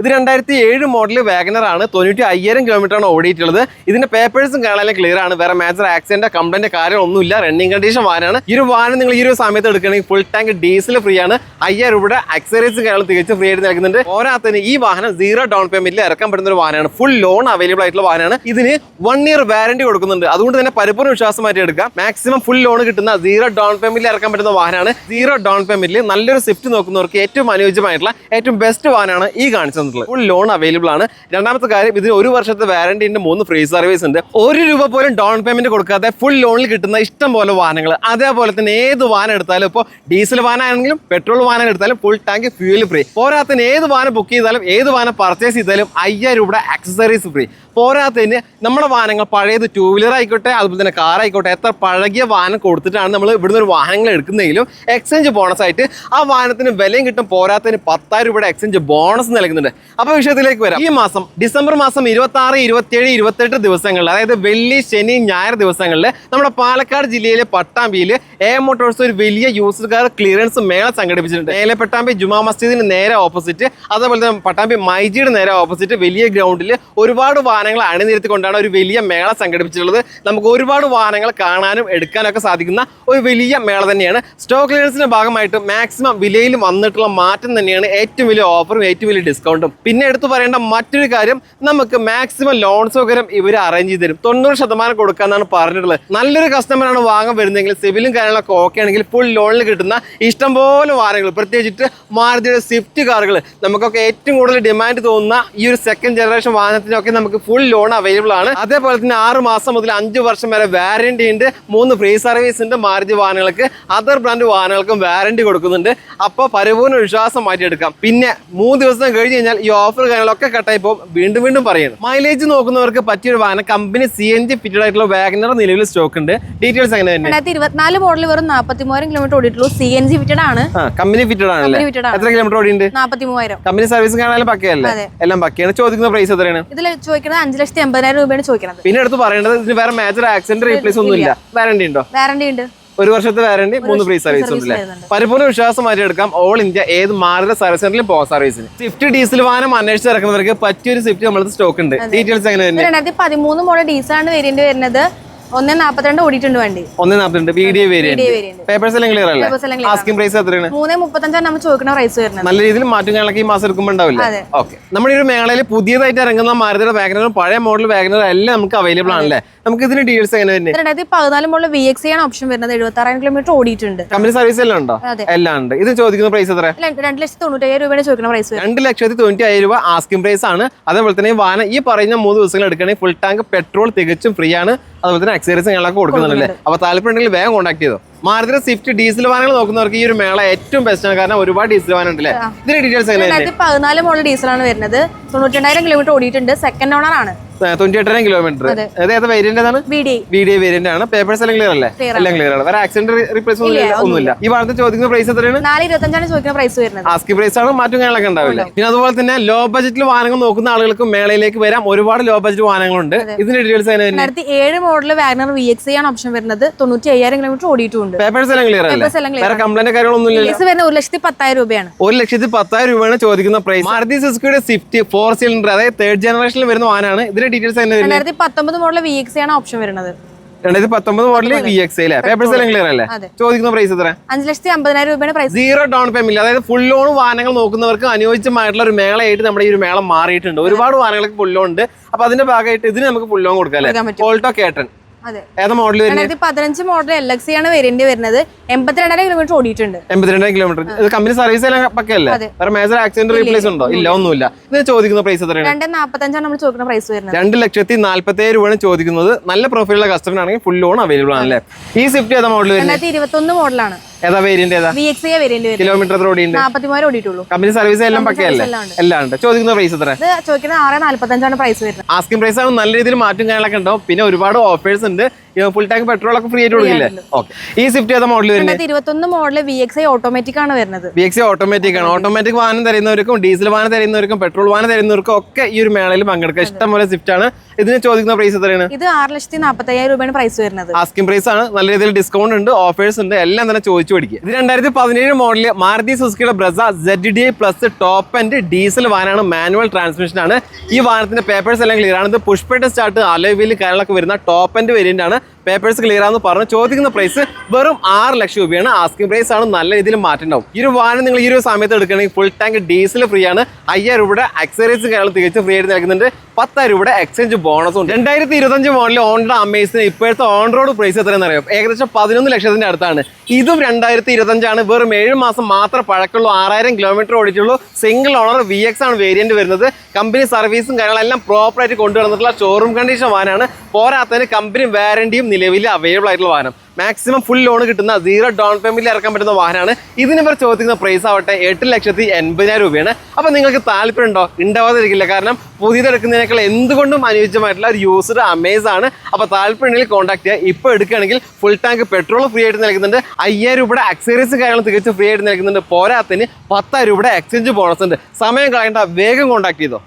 ഇത് 2007 മോഡൽ വാഗനർ ആണ്. 95,000 കിലോമീറ്റർ ആണ് ഓടിയിട്ടുള്ളത്. ഇതിന്റെ പേപ്പേഴ്സും കാണാൻ ക്ലിയർ ആണ്. വേറെ മേജർ ആക്സിഡന്റ് കംപ്ലൈന്റ് കാര്യമൊന്നുമില്ല. റണ്ണിംഗ് കണ്ടീഷൻ വാഹനമാണ്. ഈ ഒരു വാഹനം നിങ്ങൾ ഈ ഒരു സമയത്ത് എടുക്കുകയാണെങ്കിൽ ഫുൾ ടാങ്ക് ഡീസൽ ഫ്രീ ആണ്. 5,000 രൂപയുടെ അക്സറീസും കാര്യങ്ങളും തികച്ചും ഫ്രീ ആയിട്ട് നൽകുന്നുണ്ട്. പോരാത്തതിന് ഈ വാഹനം 0 ഡൗൺ പേയ്മെന്റിൽ ഇറക്കാൻ പറ്റുന്ന ഒരു വാഹനമാണ്. ഫുൾ ലോൺ അവൈലബിൾ ആയിട്ടുള്ള വാഹനമാണ്. ഇതിന് 1 ഇയർ വാറന്റി കൊടുക്കുന്നുണ്ട്. അതുകൊണ്ട് തന്നെ പരിപൂർണ്ണ വിശ്വാസമായിട്ട് എടുക്കാം. മാക്സിമം ഫുൾ ലോൺ കിട്ടുന്ന 0 ഡൗൺ പേയ്മെന്റിൽ ഇറക്കാൻ പറ്റുന്ന വാഹനമാണ്. 0 ഡൗൺ പേയ്മെന്റിൽ നല്ലൊരു സ്വിഫ്റ്റ് നോക്കുന്നവർക്ക് ഏറ്റവും അനുയോജ്യമായിട്ടുള്ള ഏറ്റവും ബെസ്റ്റ് വാഹനമാണ് ഈ കാണിച്ചത്. ഫുൾ ലോൺ അവൈലബിൾ ആണ്. രണ്ടാമത്തെ കാര്യം, ഇതിന് 1 വർഷത്തെ വാറന്റിന്റെ 3 ഫ്രീ സർവീസ് ഉണ്ട്. 1 രൂപ പോലും ഡൗൺ പേയ്മെന്റ് കൊടുക്കാതെ ഫുൾ ലോണിൽ കിട്ടുന്ന ഇഷ്ടം പോലെ വാഹനങ്ങൾ. അതേപോലെ തന്നെ ഏത് വാഹനം എടുത്താലും, ഇപ്പോൾ ഡീസൽ വാഹനമാണെങ്കിലും പെട്രോൾ വാഹനം എടുത്താലും ഫുൾ ടാങ്ക് ഫ്യൂൽ ഫ്രീ. പോരാത്തതിന് ഏത് വാഹനം ബുക്ക് ചെയ്താലും ഏത് വാഹനം പർച്ചേസ് ചെയ്താലും 5,000 രൂപയുടെ അക്സസറീസ് ഫ്രീ. പോരാത്തതിന് നമ്മുടെ വാഹനങ്ങൾ പഴയത് 2 വീലർ ആയിക്കോട്ടെ അതുപോലെ തന്നെ കാർ ആയിക്കോട്ടെ, എത്ര പഴകിയ വാഹനം കൊടുത്തിട്ടാണ് നമ്മൾ ഇവിടുന്ന് ഒരു വാഹനങ്ങൾ എടുക്കുന്നതെങ്കിലും എക്സ്ചേഞ്ച് ബോണസ് ആയിട്ട് ആ വാഹനത്തിന് വിലയും കിട്ടും. പോരാത്തതിന് 10,000 രൂപയുടെ എക്സ്ചേഞ്ച് ബോണസ് നൽകുന്നുണ്ട്. അപ്പോൾ വിഷയത്തിലേക്ക് വരാം. ഈ മാസം ഡിസംബർ മാസം 26, 27, 28 ദിവസങ്ങളിൽ, അതായത് വെള്ളി, ശനി, ഞായർ ദിവസങ്ങളിൽ നമ്മുടെ പാലക്കാട് ജില്ലയിലെ പട്ടാമ്പിയിൽ മോട്ടോഴ്സ് ഒരു വലിയ യൂസ്ഡ് കാർ ക്ലിയറൻസ് മേള സംഘടിപ്പിച്ചിട്ടുണ്ട്. മേലെ പട്ടാമ്പി ജുമാ മസ്ജിദിന് നേരെ ഓപ്പോസിറ്റ്, അതേപോലെ തന്നെ പട്ടാമ്പി മൈജിയുടെ നേരെ ഓപ്പോസിറ്റ് വലിയ ഗ്രൗണ്ടിൽ ഒരുപാട് വാഹനങ്ങൾ അണിനിരത്തിക്കൊണ്ടാണ് ഒരു വലിയ മേള സംഘടിപ്പിച്ചിട്ടുള്ളത്. നമുക്ക് ഒരുപാട് വാഹനങ്ങൾ കാണാനും എടുക്കാനും ഒക്കെ സാധിക്കുന്ന ഒരു വലിയ മേള തന്നെയാണ്. സ്റ്റോക്ക് ക്ലിയറൻസിന്റെ ഭാഗമായിട്ട് മാക്സിമം വിലയിൽ വന്നിട്ടുള്ള മാറ്റം തന്നെയാണ് ഏറ്റവും വലിയ ഓഫറും ഏറ്റവും വലിയ ഡിസ്കൗണ്ടും. പിന്നെ എടുത്തു പറയേണ്ട മറ്റൊരു കാര്യം, നമുക്ക് മാക്സിമം ലോൺ സൗകര്യം ഇവർ അറേഞ്ച് ചെയ്ത് തരും. 90% കൊടുക്കാന്നാണ് പറഞ്ഞിട്ടുള്ളത്. നല്ലൊരു കസ്റ്റമറാണ് വാങ്ങാൻ വരുന്നതെങ്കിൽ സിവിലും കാര്യങ്ങളൊക്കെ ഓക്കെ ആണെങ്കിൽ ഫുൾ ലോണിൽ കിട്ടുന്ന ഇഷ്ടംപോലെ വാഹനങ്ങൾ, പ്രത്യേകിച്ചിട്ട് മാരുതിയുടെ സ്വിഫ്റ്റ് കാറുകൾ, നമുക്കൊക്കെ ഏറ്റവും കൂടുതൽ ഡിമാൻഡ് തോന്നുന്ന ഈ ഒരു സെക്കൻഡ് ജനറേഷൻ വാഹനത്തിനൊക്കെ നമുക്ക് ഫുൾ ലോൺ അവൈലബിൾ ആണ്. അതേപോലെ തന്നെ 6 മാസം മുതൽ 5 വർഷം വരെ വാറന്റി ഉണ്ട്. 3 ഫ്രീ സർവീസ് ഉണ്ട്. മാരുതി വാഹനങ്ങൾക്ക്, അതർ ബ്രാൻഡ് വാഹനങ്ങൾക്കും വാറന്റി കൊടുക്കുന്നുണ്ട്. അപ്പോൾ പരിപൂർണ്ണ വിശ്വാസം മാറ്റിയെടുക്കാം. പിന്നെ 3 ദിവസം കഴിഞ്ഞ് കഴിഞ്ഞാൽ ഈ ഓഫർ കാര്യങ്ങളൊക്കെ കട്ടായി പോകും. വീണ്ടും വീണ്ടും പറയണം. മൈലേജ് നോക്കുന്നവർക്ക് പറ്റിയൊരു വാഹനം കമ്പനി CNG ഫിറ്റഡ് ആയിട്ടുള്ള വാഗനർ നിലവിൽ സ്റ്റോക്ക് ഉണ്ട്. ഡീറ്റെയിൽസ് എങ്ങനെ തന്നെ? 2024 മോഡൽ വെറും 43,000 കിലോമീറ്റർ ഓടിയിട്ടുള്ളൂ. CNG ഫിറ്റഡ് ആണ്. കമ്പനി ഫിറ്റഡ് ആണല്ലേ? എത്ര കിലോമീറ്റർ ഓടിയുണ്ട്? 43,000. കമ്പനി സർവീസ് കാണാനും പക്കയല്ലേ? എല്ലാം പക്കയാണ്. ചോദിക്കുന്ന പ്രൈസ് എത്രയാണ്? ഇതിൽ ചോദിക്കുന്നത് 5,80,000 രൂപയാണ് ചോദിക്കുന്നത്. പിന്നെ എടുത്ത് പറയേണ്ടത്, ഇതിന് വേറെ മേജർ ആക്സിഡന്റ് റീപ്ലേസ് ഒന്നും ഇല്ല. വാറന്റി ഉണ്ടോ? വാറന്റി ഉണ്ട്. 1 വർഷത്തെ വാറന്റി, 3 ഫ്രീ സർവീസ് ഉണ്ടല്ലേ? പരിപൂർണ്ണ വിശ്വാസം മാറ്റി എടുക്കാം. ഓൾ ഇന്ത്യ ഏത് മാരുതി സർവീസ് സെന്ററിലും പോകാം സർവീസിന്. സ്വിഫ്റ്റ് ഡീസൽ വാഹനം അന്വേഷിച്ച് ഇറക്കുന്നവർക്ക് പറ്റിയൊരു സ്വിഫ്റ്റ് നമ്മുടെ സ്റ്റോക്ക് ഉണ്ട്. ഡീറ്റെയിൽസ് എങ്ങനെ? 2013 മോഡൽ ഡീസൽ ആണ് വേരിയന്റ് വരുന്നത്. 1.42 ഓടിയിട്ടുണ്ട് വണ്ടി. 1.42 വീഡിയോ വേരിയന്റ്. പേപ്പേഴ്സ് എല്ലാം ക്ലിയർ അല്ലേ? ആസ്കിംഗ് പ്രൈസ് എത്രയാണ്? 3.35 നമ്മൾ ചോദിക്കുന്ന പ്രൈസ് വരുന്നത്. നല്ല രീതിയിൽ മാറ്റങ്ങളൊക്കെ ഈ മാസം എടുക്കുമ്പോൾ ഉണ്ടാവില്ലേ? ഓക്കെ. നമ്മുടെ ഈ ഒരു മേളയിൽ പുതിയതായിട്ട് ഇറങ്ങുന്ന മാരുതിയുടെ വാഗനറും പഴയ മോഡൽ വാഗനറും എല്ലാം നമുക്ക് അവൈലബിൾ ആണല്ലേ? നമുക്ക് ഇതിന് ഡീറ്റെയിൽസ് എങ്ങനെ തന്നെ? 2014 മോഡൽ VXA ആണ് ഓപ്ഷൻ വരുന്നത്. 76,000 കിലോമീറ്റർ ഓടിയിട്ടുണ്ട്. കമ്പനി സർവീസ് എല്ലാം ഉണ്ടോ? എല്ലാം ഉണ്ട്. ഇത് ചോദിക്കുന്ന പ്രൈസ് എത്ര? 2,95,000 രൂപയാണ് ചോദിക്കുന്ന പ്രൈസ്. 2,95,000 രൂപ ആസ്കിംഗ് പ്രൈസ് ആണ്. അതേപോലെ തന്നെ വാഹനം ഈ പറയുന്ന 3 ദിവസങ്ങൾ എടുക്കുകയാണെങ്കിൽ ഫുൾ ടാങ്ക് പെട്രോൾ തികച്ചും ഫ്രീ ആണ്. അതുപോലെ തന്നെ അക്സസറീസ് ഞങ്ങളൊക്കെ കൊടുക്കുന്നുണ്ടല്ലേ? അപ്പോൾ താല്പര്യം ഉണ്ടെങ്കിൽ വേഗം കോൺടാക്ട് ചെയ്തോ. മാരുതി സ്വിഫ്റ്റ് ഡീസൽ വാഹനങ്ങൾ നോക്കുന്നവർക്ക് ഈ ഒരു മേള ഏറ്റവും ബെസ്റ്റ് ആണ്. കാരണം ഒരുപാട് ഡീസൽ വാഹനം ഉണ്ടല്ലേ? ഇതിന്റെ ഡീറ്റെയിൽസ് എങ്ങനെ? 2014 മോഡൽ ഡീസൽ ആണ് വരുന്നത്. 92,000 കിലോമീറ്റർ ഓടിയിട്ടുണ്ട്. സെക്കൻഡ് ഓണർ ആണ്. 98,000 കിലോമീറ്റർ. ഏത് വേരിയന്റ് ആണ്? VDI വേരിയന്റ് ആണ്. പേപ്പേഴ്സ് എല്ലാം ക്ലിയർ അല്ലേ? എല്ലാം ക്ലിയർ ആണ്. വേറെ ആക്സിഡന്റ് റീപ്ലേസ് ഒന്നുമില്ല. ഈ വാഹനത്തിൽ ചോദിക്കുന്ന പ്രൈസ് എത്രയാണ്? 4.25 ചോദിക്കുന്ന പ്രൈസ് വരുന്നത്. ആസ്കിംഗ് പ്രൈസ് ആണ്. മാറ്റം കാര്യങ്ങളൊക്കെ ഉണ്ടാവില്ല. പിന്നെ അതുപോലെ തന്നെ ലോ ബഡ്ജറ്റിൽ വാഹനങ്ങൾ നോക്കുന്ന ആളുകൾക്ക് മേളയിലേക്ക് വരാം. ഒരുപാട് ലോ ബഡ്ജറ്റ് വാഹനങ്ങളുണ്ട്. ഇതിന്റെ ഡീറ്റെയിൽസ് എങ്ങനെ? 2007 മോഡൽ വാഗനർ VXA ആണ് ഓപ്ഷൻ വരുന്നത്. 95,000 കിലോമീറ്റർ ഓടിയിട്ടുണ്ട്. പേപ്പേഴ്സ് എല്ലാം ക്ലിയർ അല്ലേ? വേറെ കംപ്ലൈന്റ് കാര്യങ്ങളൊന്നും ഇല്ല. 1,10,000 രൂപയാണ്. 1,10,000 രൂപയാണ് ചോദിക്കുന്ന പ്രൈസ്. മാരുതി സുസുക്കിയുടെ സ്വിഫ്റ്റ് 4 സിലിണ്ടർ, അതായത് 3rd ജനറേഷനിൽ വരുന്ന വാഹനമാണ്. ഇതിന്റെ ഡീറ്റെയിൽസ് എങ്ങനെ? 2019 മോഡൽ VXA ആണ് ഓപ്ഷൻ വരുന്നത്. 2019 മോഡൽ VXA അല്ലേ? പേപ്പേഴ്സ് എല്ലാം ക്ലിയർ അല്ലേ? ചോദിക്കുന്ന പ്രൈസ് എത്ര? 5,50,000 രൂപയാണ് പ്രൈസ്. 0 ഡൗൺ പേയ്മെന്റ്, അതായത് ഫുൾ ലോൺ വാഹനങ്ങൾ നോക്കുന്നവർക്ക് അനുയോജ്യമായിട്ടുള്ള ഒരു മേളയായിട്ട് നമ്മുടെ ഈ ഒരു മേള മാറിയിട്ടുണ്ട്. ഒരുപാട് വാഹനങ്ങൾക്ക് ഫുൾ ലോൺ ഉണ്ട്. അപ്പൊ അതിന്റെ ഭാഗമായിട്ട് ഇതിന് നമുക്ക് ഫുൾ ലോൺ കൊടുക്കാം അല്ലേ? ഓൾട്ടോ കേട്ടൺ ഏതാ മോഡൽ? 2015 മോഡൽ LXA ആണ് വേരിയന്റ് വരുന്നത്. 82,000 കിലോമീറ്റർ ഓടിയിട്ടുണ്ട്. 82,000 കിലോമീറ്റർ. ഇത് കമ്പനി സർവീസ് എല്ലാം പക്കല്ലേ? വേറെ മേജർ ആക്സിഡന്റ് റീപ്ലേസ് ഉണ്ടോ? ഇല്ല, ഒന്നുമില്ല. ഇത് ചോദിക്കുന്ന പ്രൈസ് എത്രയാണ്? 2,45 നമ്മൾ ചോദിക്കുന്ന പ്രൈസ് വരുന്നത്. 2,40,000 രൂപയാണ് ചോദിക്കുന്നത്. നല്ല പ്രൊഫൈലുള്ള കസ്റ്റമർ ആണെങ്കിൽ ഫുൾ ലോൺ അവൈലബിൾ ആണല്ലേ? ഈ സ്വിഫ്റ്റ് ഏതാ മോഡൽ? 2021 മോഡലാണ്. ഏതാ വേരിയന്റ്? ഏതാ VXA വേരിയന്റ്? കിലോമീറ്റർ ഓടിയുണ്ട്. 43,000 ഓടിയിട്ടുള്ളൂ. കമ്പനി സർവീസ് എല്ലാം പക്കയല്ലേ? എല്ലാം ഉണ്ട്. ചോദിക്കുന്ന പ്രൈസ് എത്ര? ചോദിക്കുന്നത് 6,45 പ്രൈസ് വരുന്നത്. ആസ്കിംഗ് പ്രൈസ് ആണ്. നല്ല രീതിയിൽ മാറ്റം കാര്യങ്ങളൊക്കെ ഉണ്ടാവും. പിന്നെ ഒരുപാട് ഓഫേഴ്സ് ഉണ്ട്. ഫുൾ ടാങ്ക് പെട്രോൾ ഒക്കെ ഫ്രീ ആയിട്ട് കൊടുക്കില്ലേ? ഓക്കെ. ഈ സ്വിഫ്റ്റ് ഏതാ മോഡൽ? 2021 മോഡൽ VXA ഓട്ടോമാറ്റിക് ആണ് വരുന്നത്. VXA ഓട്ടോമാറ്റിക് ആണ്. ഓട്ടോമാറ്റിക് വാഹനം തരുന്നവർക്കും ഡീസൽ വാഹനം തരുന്നവർക്കും പെട്രോൾ വാഹനം തരുന്നവർക്കും ഒക്കെ ഈ ഒരു മേളയിൽ പങ്കെടുക്കുക. ഇഷ്ടം പോലെ സ്വിഫ്റ്റ് ആണ്. ഇതിന് ചോദിക്കുന്ന പ്രൈസ് എത്രയാണ്? ഇത് 6,40,000 രൂപയാണ് പ്രൈസ് വരുന്നത്. ആസ്കിംഗ് പ്രൈസ് ആണ്. നല്ല രീതിയിൽ ഡിസ്കൗണ്ട് ഉണ്ട്, ഓഫേഴ്സ് ഉണ്ട്. എല്ലാം തന്നെ ചോദിച്ചു പൊളിച്ചു പിടിക്കുക. ഇത് 2017 മോഡല് മാരുതി സുസുക്കിയുടെ Brezza ZDI plus top and diesel വാനാണ്, മാനുവൽ ട്രാൻസ്മിഷൻ ആണ്. ഈ വാഹനത്തിന്റെ പേപ്പേഴ്സ് എല്ലാം ക്ലിയർ ആണ്. ഇത് പുഷ്പേട്ട് സ്റ്റാർട്ട് അലോയ് വീൽ കാര്യങ്ങളൊക്കെ വരുന്ന ടോപ്പ് ആൻഡ് വേരിയന്റ് ആണ്. പേപ്പേഴ്സ് ക്ലിയർ ആണെന്ന് പറഞ്ഞു. ചോദിക്കുന്ന പ്രൈസ് വെറും 6 ലക്ഷം രൂപയാണ്. ആസ്കിംഗ് പ്രൈസ് ആണ്, നല്ല രീതിയിൽ മാറ്റുണ്ടാവും. ഈ ഒരു വാഹനം നിങ്ങൾ ഈ ഒരു സമയത്ത് എടുക്കുകയാണെങ്കിൽ ഫുൾ ടാങ്ക് ഡീസൽ ഫ്രീ ആണ്. 5000 രൂപയുടെ അക്സറീസ് കാര്യങ്ങൾ തികച്ചും ഫ്രീ ആയിട്ട് നൽകുന്നുണ്ട്. 10,000 രൂപയുടെ എക്സ്ചേഞ്ച് ബോണസും ഉണ്ട്. 2025 മോഡൽ ഹോണ്ട അമേസിന് ഇപ്പോഴത്തെ ഓൺ റോഡ് പ്രൈസ് എത്രയെന്ന് അറിയാം? ഏകദേശം 11 ലക്ഷത്തിന്റെ അടുത്താണ്. ഇതും 2025 ആണ്. വെറും 7 മാസം മാത്രം പഴക്കമുള്ളൂ. 6000 കിലോമീറ്റർ ഓടിച്ചുള്ളൂ. സിംഗിൾ ഓണർ VX ആണ് വേരിയന്റ് വരുന്നത്. കമ്പനി സർവീസും കാര്യങ്ങളെല്ലാം പ്രോപ്പറായിട്ട് കൊണ്ടുവന്നിട്ടുള്ള ഷോറൂം കണ്ടീഷൻ വാനാണ്. പോരാത്തതിന് കമ്പനി വാറന്റിയും നിലവിൽ അവൈലബിൾ ആയിട്ടുള്ള വാഹനം. മാക്സിമം ഫുൾ ലോൺ കിട്ടുന്ന 0 ഡൗൺ പേയ്മെന്റിൽ ഇറക്കാൻ പറ്റുന്ന വാഹനമാണ്. ഇതിന് ഇവർ ചോദിക്കുന്ന പ്രൈസ് ആവട്ടെ 8,80,000 രൂപയാണ്. അപ്പോൾ നിങ്ങൾക്ക് താല്പര്യം ഉണ്ടോ? ഉണ്ടാവാതിരിക്കില്ല. കാരണം പുതിയതെടുക്കുന്നതിനേക്കാൾ എന്തുകൊണ്ടും അനുയോജ്യമായിട്ടുള്ള ഒരു യൂസ്ഡ് അമേസ് ആണ്. അപ്പോൾ താല്പര്യം ഉണ്ടെങ്കിൽ കോൺടാക്ട് ചെയ്യുക. ഇപ്പോൾ എടുക്കുകയാണെങ്കിൽ ഫുൾ ടാങ്ക് പെട്രോൾ ഫ്രീ ആയിട്ട് നൽകുന്നുണ്ട്. 5000 രൂപയുടെ അക്സറീസ് കാര്യങ്ങൾ തികച്ചും ഫ്രീ ആയിട്ട് നൽകുന്നുണ്ട്. പോരാത്തതിന് 10,000 രൂപയുടെ എക്സ്ചേഞ്ച് ബോണസ് ഉണ്ട്. സമയം കളയേണ്ട, വേഗം കോൺടാക്ട് ചെയ്തോ.